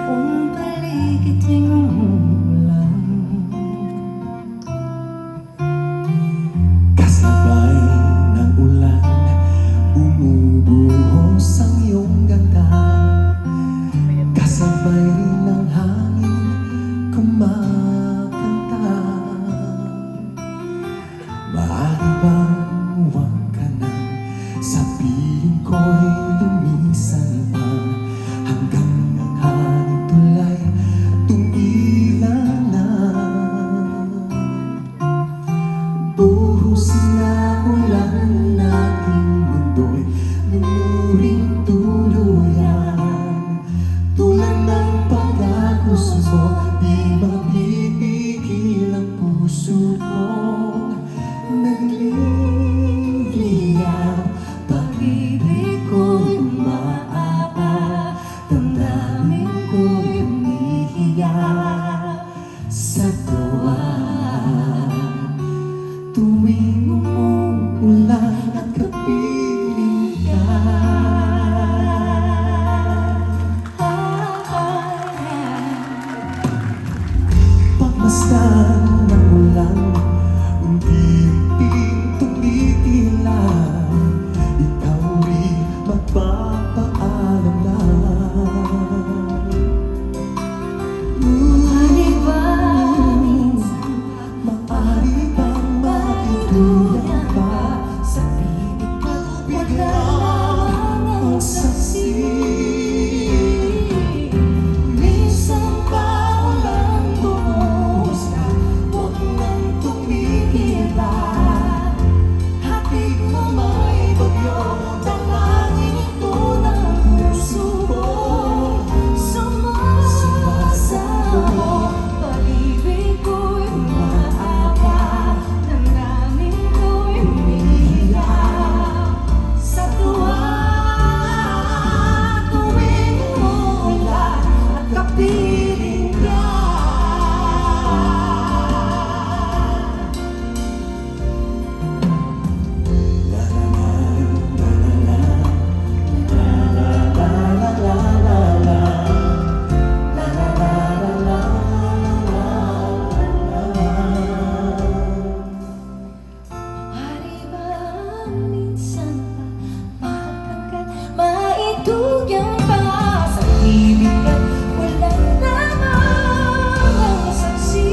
Kung paligid ay umuulan, kasabay ng ulan, bumubuhos ang iyong ganda. Kasabay ng hangin, kumakanta. Maaari bang huwag ka na, sa piling ko'y lumisan pa, hanggang ang hangin tulay tumila na. Buhos na ulan nating mundo'y lumuring tuluyan. Tulad ng pagkagos mo, di mapipigil ang puso kong nagliliyab. Pag-ibig ko'y umaapa, damdamin ko'y umihiyak sa tuwa. Tuwing umuulan at kapiling ka, pagmasdan ng ulan, unti-unting tumitila. Ikaw rin magpapaalam na. maaari ba minsan Maaari bang maitulad pa, sa piling at wala ang saksi? minsan pa ulan bumuhos na, huwag nang tumigila. Hatid mo may bagyo, dalangin ito ng puso ko. Sumasamo, pag-ibig ko'y umaapa, damdamin ko'y umiiyak sa tuwa. Tuwing umuulan at kapiling ka, Maaari ba minsan pa hanggat maitugyang pa, sa piling at wala namang ang saksi?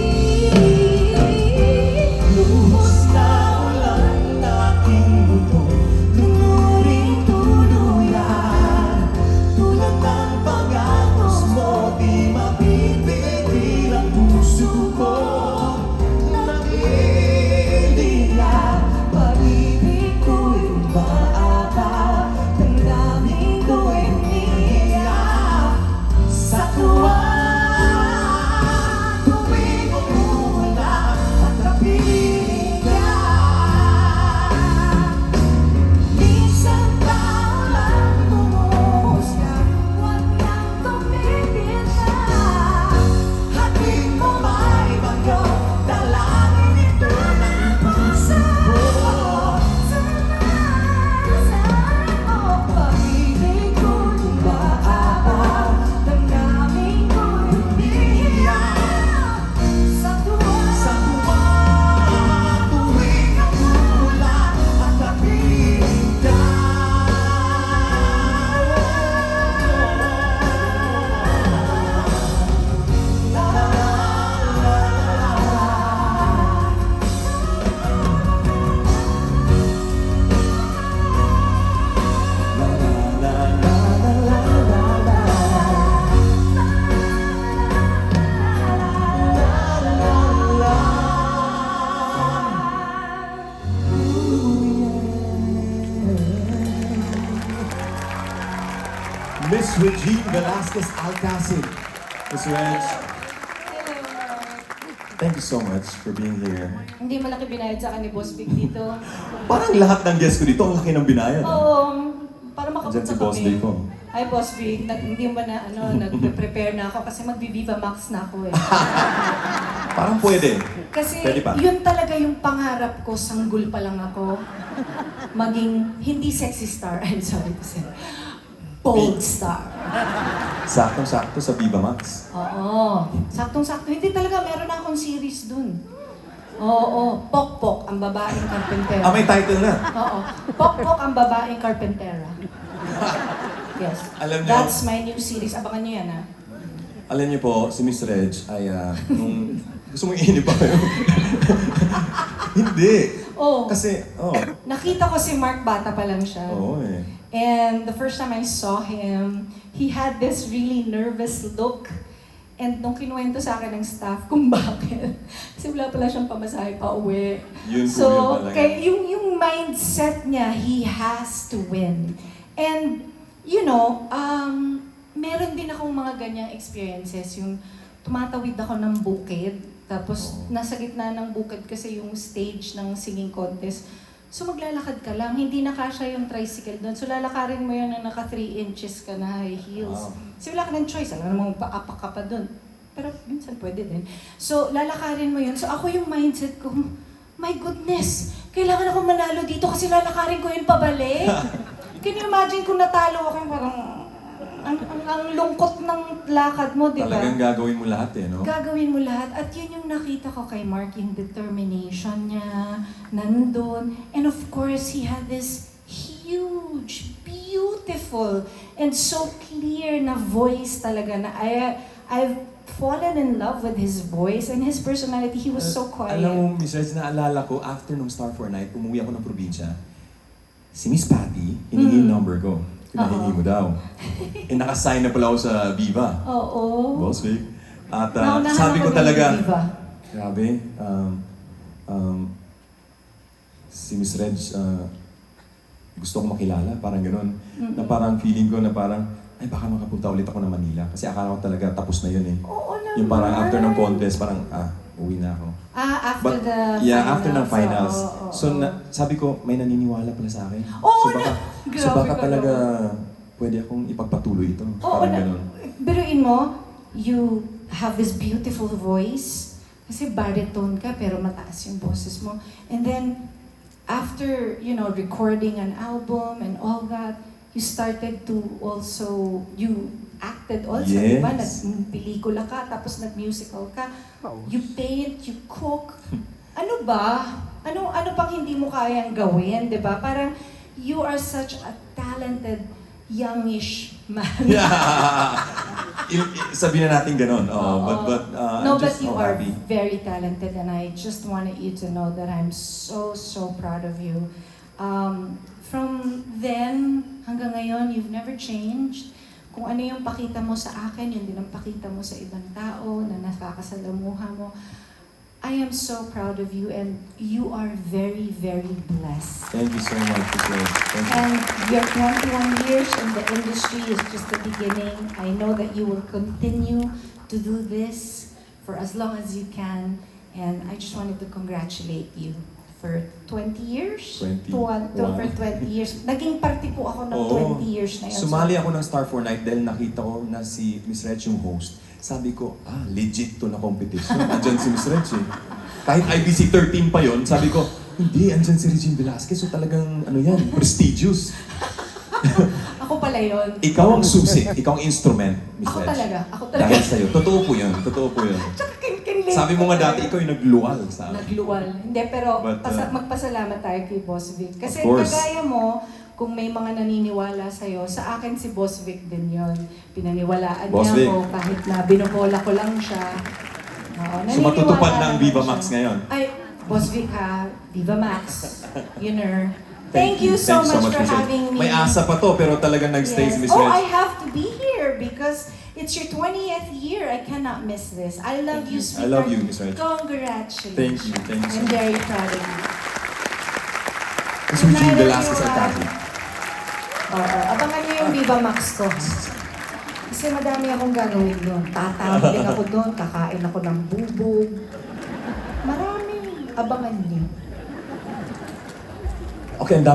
lubos na ulan aking mundo, lumuring tuluyan. Tulad ng pag-agos mo, di mapipigil ang puso ko. Nagliliyab, Pag-ibig ko'y umaapa, damdamin ko'y umiiyak sa tuwa. Tuwing umuulan at kapiling ka, minsan pa ulan bumuhos na, huwag nang tumigil na. hatid mo may bagyo, dalangin ito ng puso ko. Sumasamo, pag-ibig ko'y umaapa, damdamin ko'y umiiyak sa tuwa. Sa tuwa, tuwing umuulan at kapiling ka. Miss Regine Velasquez Alcacid. Miss Reg, thank you so much for being here. Hindi malaki binayad sa akin ni Boss Big dito. Parang lahat ng guests ko dito, ang laki ng binayad. Oo, para Andyan makapunta si Boss kami. Dave ko. Ay, Boss Big, hindi mo ba na, nag-prepare na ako kasi mag-Viva Max na ako eh. Parang pwede. Kasi Pwede pa. yun talaga yung pangarap ko, sanggol pa lang ako. Maging, hindi sexy star, I'm sorry to say, bold star. Saktong-sakto sa Viva Max. Oo. Saktong-sakto. Hindi talaga, meron na akong series dun. Oo. Pokpok, ang babaeng karpentera. May title na. Oo. Pokpok, ang babaeng karpentera. Yes. Alam niyo- That's my new series. Abangan niyo yan, ha? Alam niyo po, si Miss Reg ay, nung... Gusto mong iinip pa kayo? Hindi. Oo. Kasi, Nakita ko si Mark, bata pa lang siya. Oo eh. And the first time I saw him, he had this really nervous look. And nung kinuwento sa akin ng staff kung bakit, kasi wala pala siyang pamasahe pa uwi. Yun po, So, yun pala yun. kaya yung mindset niya, he has to win. And, you know, meron din akong mga ganyang experiences. Yung tumatawid ako ng bukid, tapos nasa gitna ng bukid kasi yung stage ng singing contest. So maglalakad ka lang, hindi na kasya yung tricycle doon. So lalakarin mo yun na naka 3 inches ka na high heels. Wow. So wala ka ng choice, alam mo paapak ka pa doon. Pero minsan pwede din. So lalakarin mo yun. So ako yung mindset ko, my goodness, kailangan ako manalo dito kasi lalakarin ko yun pabalik. Can you imagine kung natalo ako yung parang, ang lungkot ng lakad mo, di ba? Talagang gagawin mo lahat eh, no? Gagawin mo lahat. At yun yung nakita ko kay Mark, yung determination niya, nandun. And of course, he had this huge, beautiful, and so clear na voice talaga na I've fallen in love with his voice and his personality. He was so quiet. Alam mo, Miss Reg, naalala ko, after nung Star for Night, umuwi ako ng probinsya. Si Miss Patty, hiningi yung number ko. Pinahingi mo daw. Nakasign na pala ako sa Viva. Oo. Boss Vic. At Naunahan sabi ko ako ng talaga, Viva. grabe, si Miss Reg, gusto ko makilala, parang gano'n. Na parang feeling ko na parang, ay baka makapunta ulit ako ng Manila. Kasi akala ko talaga tapos na yun eh. Oo naman. Yung parang after ng contest, parang, uwi na ako. After the yeah, finals. after ng finals. Oo. So, sabi ko, may naniniwala pala sa akin. Oo, so baka grabe ka talaga naman. pwede akong ipagpatuloy ito. Oo, Parang ganun. biruin mo, you have this beautiful voice. Kasi baritone ka, pero mataas yung boses mo. And then, after, you know, recording an album and all that, you started to also, you acted also, Yes. diba? Nag-pelikula ka, tapos nag-musical ka. You paint, you cook. Ano ba? Ano pang hindi mo kayang gawin, diba? Parang, you are such a talented, youngish man. Sabihin na natin ganun. But No, I'm but just you so are happy. very talented, and I just wanted you to know that I'm so proud of you. From then hanggang ngayon, you've never changed. Kung ano yung pakita mo sa akin, yun din ang pakita mo sa ibang tao na nakakasalamuha mo. I am so proud of you, and you are very blessed. Thank you so much, Miss Reg. Thank you. And your 21 years in the industry is just the beginning. I know that you will continue to do this for as long as you can. And I just wanted to congratulate you for 20 years? 20. For 20 years. Naging parte po ako ng Oo. 20 years na yun. Sumali ako ng Star for Night dahil nakita ko na si Miss Reg yung host. Sabi ko, legit to na competition. Andyan si Miss Reg eh. Kahit IBC 13 pa yon, sabi ko, hindi, andyan si Regine Velasquez. So talagang, ano yan, prestigious. Ako pala yun. Ikaw ang susi, ikaw ang instrument, Miss Ako Reg. talaga. Ako talaga. Dahil sa'yo. Totoo po yun. Totoo po yun. Tsaka kinlate Sabi mo ko nga talaga. dati, ikaw yung nagluwal sa akin. Nagluwal. Hindi, pero But, magpasalamat tayo kay Boss Vic. Kasi Of course. kagaya mo, kung may mga naniniwala sa'yo, sa akin si Boss Vic din yon. Pinaniwalaan Boss niya Vic. ako kahit na binubola ko lang siya. Oo, So matutupad naniniwala na ang naman Viva siya. Max ngayon. Ay, Boss Vic ha, Viva Max. Yunner. Thank you so much for Miss Reg. having me. May asa pa to, pero talagang nag-stay si Miss Oh, Reg. I have to be here because it's your 20th year. I cannot miss this. I love you, I sweetheart. love you, Miss Reg. Congratulations. Thank you so I'm much. very proud of you. Kasi Regine Velasquez ang kasi. Oo, abangan niyo yung Viva Max ko. Kasi madami akong gagawin doon. Tatambling ako doon, kakain ako ng bubog. Marami. Abangan niyo. Okay, ang dami